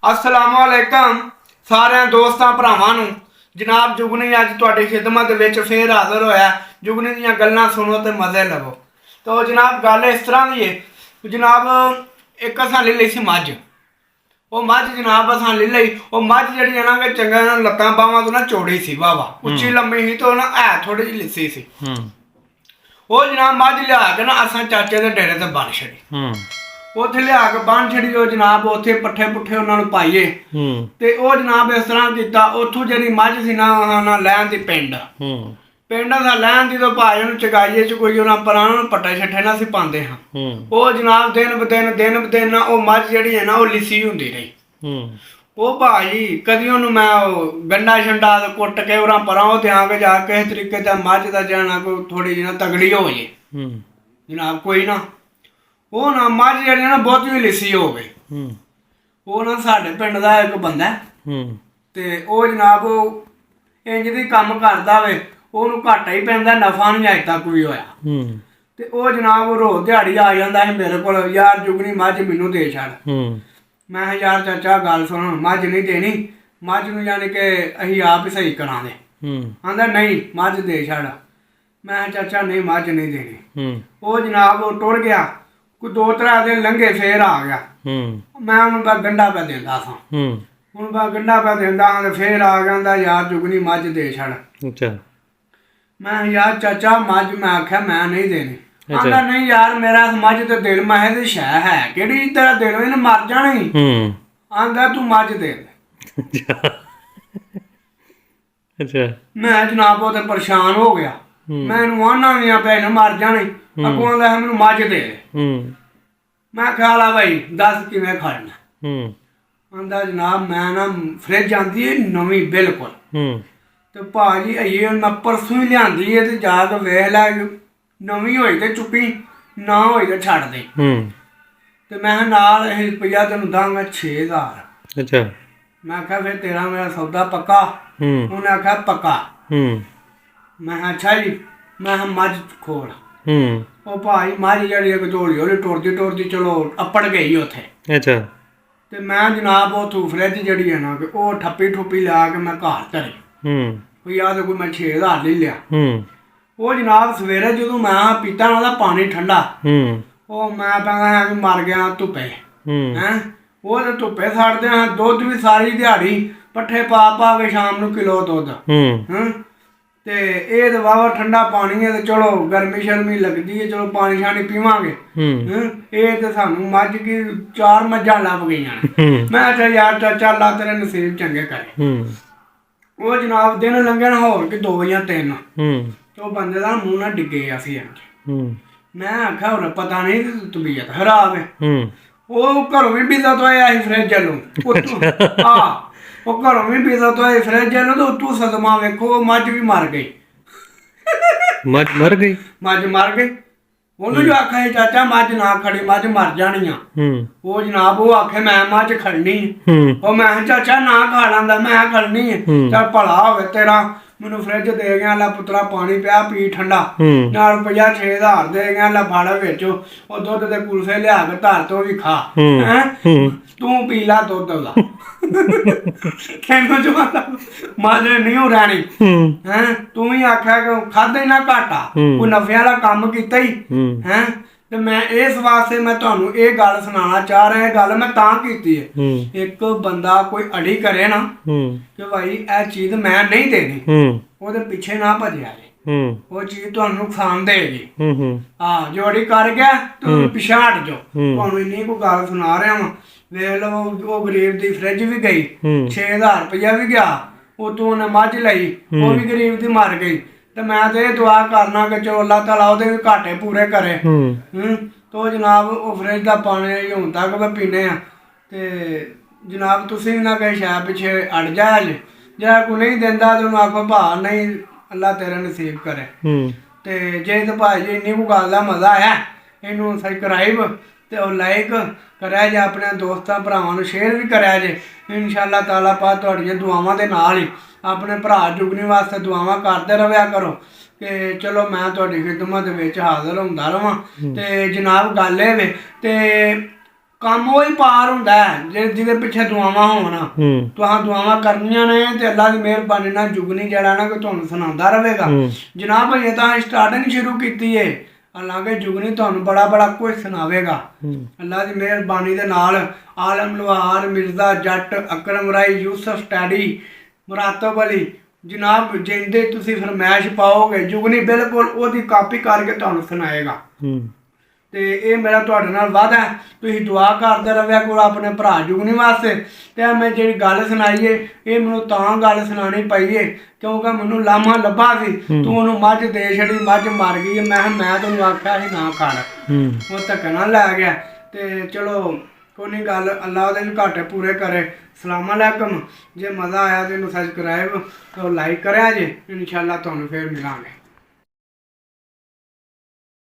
अस्सलामुअलैकुम सारे दोस्तां भरावां नूं। जनाब जुगनी अज तुहाडी खिदमत विच फिर हाज़र होया। जुगनी दीयां गल्लां सुनो ते मज़े लवो। तो जनाब गल इस तरह दी है जनाब, एक असां ले लई सी मझ। वो मझ जनाब असां ले लई, वो मझ जिहड़ी है ना कि चंगा लत्तां बावां तो ना चौड़ी सी, वाह उच्ची लम्मी सी, तो ना है थोड़ी जी लिस्सी सी। वो जनाब मझ लिया के ना असां चाचे दे डेरे ते बन छड़ी। उत्थे लिया के बन छड़ी वो जनाब, उत्थे पट्ठे पुट्ठे उन्होंने पाइए ते वो जनाब इस तरह किया। उत्थों जी मझ सी ना लैन दी पिंड असां लैन दी, तो भाई उन्हें चगाइए च कोई उन्हें पर पट्टे छट्टे ना असीं पांदे हाँ। वो जनाब दिन ब दिन ना वो मझ जिहड़ी है ना वो लिस्सी हुंदी रही। वो भाई कदी उन्होंने मैं गंडा शंडा कुट के उरा परां वो दें के जा किस तरीके ते मझ दा जाना कोई थोड़ी जी ना तगड़ी हो जाए जनाब, कोई ना वो ना मझ जी ना बहुत ही लिस्सी हो गई। वो ना साडे पिंड दा एक बंदा ते वो जनाब इंज दी कम करदा वे, ओनू घाटा ही पैंदा, नफा नहीं अज तक कोई होया। ते वो जनाब रोज दिहाड़ी आ जांदा है मेरे कोल, यार जुगनी मझ मैनू दे छड़। मैं यार चाचा गल सुन, मझ नहीं देनी, मझ नूं यानी कि असीं आप ही सही करा दे। आंदा नहीं मझ दे छड़। मैं चाचा नहीं मझ नहीं देनी। वो जनाब वो टुर गया, कोई 2-3 दिन लंघे फिर आ गया। मैं उन्होंने गंढा पे देंदा सा, हूँ मैं गंढा पे देंदा हाँ, तो फिर आ गया यार जुगनी मझ दे छड़। मैं यार चाचा मझ, मैं आख्या मैं नहीं देनी। आंदा नहीं यार मेरा मझ तो दिल मैं ते शै है केड़ी तेरा दिल इन्हें मर जानी। आंदा तू मझ दे। मैं जनाब वो परेशान हो गया। मैं इनू आना भी पे इन्हें मर जानी, अगों आंदा है मैनू मझ दे। मैं ख्याल आ भाई दस किवें खड़ना। आंदा जनाब मैं ना फ्रिज आंदी है नवी बिल्कुल, तो भाजी आइए मैं परसों ही लियांदी है, तो जाके वेख लै नवी होई तो चुप्पी, ना होई तो छड़ दे। तो मैं नाल रुपया तेन दांगा 6000। मैं आख्या फिर तेरा मेरा सौदा पक्का? उन्हें आख्या पक्का। मैं अच्छा जी, मैं मझ खोल। वो भाई मझ जी हौली हौली टुरदी चलो अप्पड़ गई उत्थे। ते मैं जनाब उथों फ्रिज जी है ना वो ठप्पी ठुप्पी लिया के मैं घर धरी, कोई आ तो कोई मैं 6000 ले लिया। वो जनाब सवेरे जो मैं पीता ना पानी ठंडा, वो मैं कहना मर गया धुप्पे हैं। वो तो धुप्पे सड़ते हैं, दुध भी सारी दिहाड़ी पट्ठे पा के शाम नूं किलो दुध। ते ये तो वावा ठंडा पानी है, तो चलो गर्मी शर्मी लगती है, चलो पानी शानी पीवांगे। ये तो सानू मझ की 4 मझां लभ गई। मैं अच्छा यार चाचा अल्लाह तेरे नसीब चंगे करे। वो जनाब दिन लंघे ना होर कि 2 या 3, तो बंदे का मूँह ना डिगे असी। मैं आख्या होर पता नहीं तबीयत खराब है। वो घरों भी बिजत होया फ्रिज वालों। हाँ वो घरों भी बिजत होए फ्रिज वालों, तो उतों सदमा वेखो मझ भी मर गई। मझ मर गई। उन्होंने जो आख्या चाचा मझ ना खड़ी, मझ मर जानी आ। वो जनाब वो आखे मैं मझ खड़नी। वो मैं चाचा ना खा लांदा, मैं खड़नी है। चल भला होवे तेरा, मैनू फ्रिज दे गया, ला पुत्रा पानी पिया पी ठंडा, ना रुपया 6000 दे गया, ला फड़ विच वो दुध दे कुल्फे लिया के धर तो भी खा, तू पी ला दुध दा। तेनू जो मझ नहीं रहनी है, तू ही आख्या खादे ना घाटा, कोई नफे वाला कम कीता ही है। ते मैं इस वास्ते मैं तुहानू ये गल सुनाना चाह रहा, गल मैं तां कीती है। एक बंदा कोई अड़ी करे ना कि भाई यह चीज मैं नहीं देनी, ओहदे पीछे ना भजे जे, वो चीज तुहानू नुकसान देगी। हाँ जो अड़ी कर गया तो पिछे हट जाओ। तुहानू इन्नी कोई गल सुना रहा वा, वेख लो वो गरीब दी फ्रिज भी गई, 6000 रुपया भी गया, उतों उन्हें मझ लई, वो भी गरीब दी मर गई। तो मैं तो ये दुआ करना कि चलो अल्लाह ताला ओहदे भी घाटे पूरे करे। तो जनाब वो फ्रिज का पानी हूँ तक मैं पीने आ, ते जनाब तुसीं भी ना कहीं शै पिछे अड़ जाया जे, जे कोई नहीं देंदा तो उन्हें आखो भा नहीं अल्लाह तेरा नसीब करे। ते जे तो भाई जी इन्नी को गल का मजा आया, इनू सबसक्राइब ते लाइक करा जे, अपने दोस्तां भरावां नूं शेयर भी करा जे। इंशाअल्लाह ताला पा तुहाड़ियां दुआवां दे नाल ही अपने भरा जुगनी वास्ते दुआवां करते रहा करो कि चलो मैं तुहाडी खिदमत विच हाज़र हुंदा रवां। ते जनाब गल ए वे ते ਕੰਮ ਉਹੀ ਪਾਰ ਹੁੰਦਾ ਜਿਹਦੇ ਪਿੱਛੇ ਦੁਆਵਾਂ ਹੋਣ। ਤੁਹਾਂ ਦੁਆਵਾਂ ਕਰਨੀਆਂ ਨੇ ਤੇ ਅੱਲਾ ਦੀ ਮਿਹਰਬਾਨੀ ਨਾਲ ਜੁਗਨੀ ਜਿਹੜਾ ਨਾ ਕਿ ਤੁਹਾਨੂੰ ਸੁਣਾਉਂਦਾ ਰਹੇਗਾ। ਜਨਾਬ ਇਹ ਤਾਂ ਸਟਾਰਟਿੰਗ ਸ਼ੁਰੂ ਕੀਤੀ ਹੈ, ਹਾਲਾਂਕਿ ਜੁਗਨੀ ਤੁਹਾਨੂੰ ਬੜਾ ਬੜਾ ਕੁਝ ਸੁਣਾਵੇਗਾ ਅੱਲਾ ਦੀ ਮਿਹਰਬਾਨੀ ਦੇ ਨਾਲ। ਆਲਮ ਲੁਹਾਰ, ਮਿਰਜ਼ਾ ਜੱਟ, ਅਕਰਮ ਰਾਈ, ਯੂਸਫ ਸਟੈਡੀ, ਮੁਰਾਤਬ ਅਲੀ, ਜਨਾਬ ਜਿੰਦੇ ਤੁਸੀਂ ਫਰਮਾਇਸ਼ ਪਾਓਗੇ ਜੁਗਨੀ ਬਿਲਕੁਲ ਉਹਦੀ ਕਾਪੀ ਕਰਕੇ ਤੁਹਾਨੂੰ ਸੁਣਾਏਗਾ। ਤੇ ਇਹ ਮੇਰਾ ਤੁਹਾਡੇ ਨਾਲ ਵਾਅਦਾ ਹੈ, ਤੁਸੀਂ ਦੁਆ ਕਰਦੇ ਰਵਿਆ ਕਰੋ ਆਪਣੇ ਭਰਾ ਜੁਗਨੀ ਵਾਸਤੇ। ਤੇ ਮੈਂ ਜਿਹੜੀ ਗੱਲ ਸੁਣਾਈ ਏ ਇਹ ਮੈਨੂੰ ਤਾਂ ਗੱਲ ਸੁਣਾਉਣੀ ਪਈ ਏ ਕਿਉਂਕਿ ਮੈਨੂੰ ਲਾਮਾ ਲੱਭਾ ਸੀ, ਤੂੰ ਉਹਨੂੰ ਮੱਝ ਦੇ ਛੜੀ, ਮੱਝ ਮਰ ਗਈ। ਮੈਂ ਤੈਨੂੰ ਆਖਿਆ ਸੀ ਨਾ ਕਰ, ਉਹ ਧੱਕੇ ਨਾਲ ਲੈ ਗਿਆ। ਤੇ ਚਲੋ ਕੋਈ ਨਹੀਂ ਗੱਲ, ਅੱਲਾ ਉਹਦੇ ਵੀ ਘਾਟੇ ਪੂਰੇ ਕਰੇ। ਸਲਾਮ ਅਲੈਕਮ। ਜੇ ਮਜ਼ਾ ਆਇਆ ਤੇ ਇਹਨੂੰ ਸਬਸਕ੍ਰਾਈਬ ਲਾਈਕ ਕਰਿਆ ਜੇ। ਇਨਸ਼ਾਅੱਲਾ ਤੁਹਾਨੂੰ ਫਿਰ ਮਿਲਾਂਗੇ।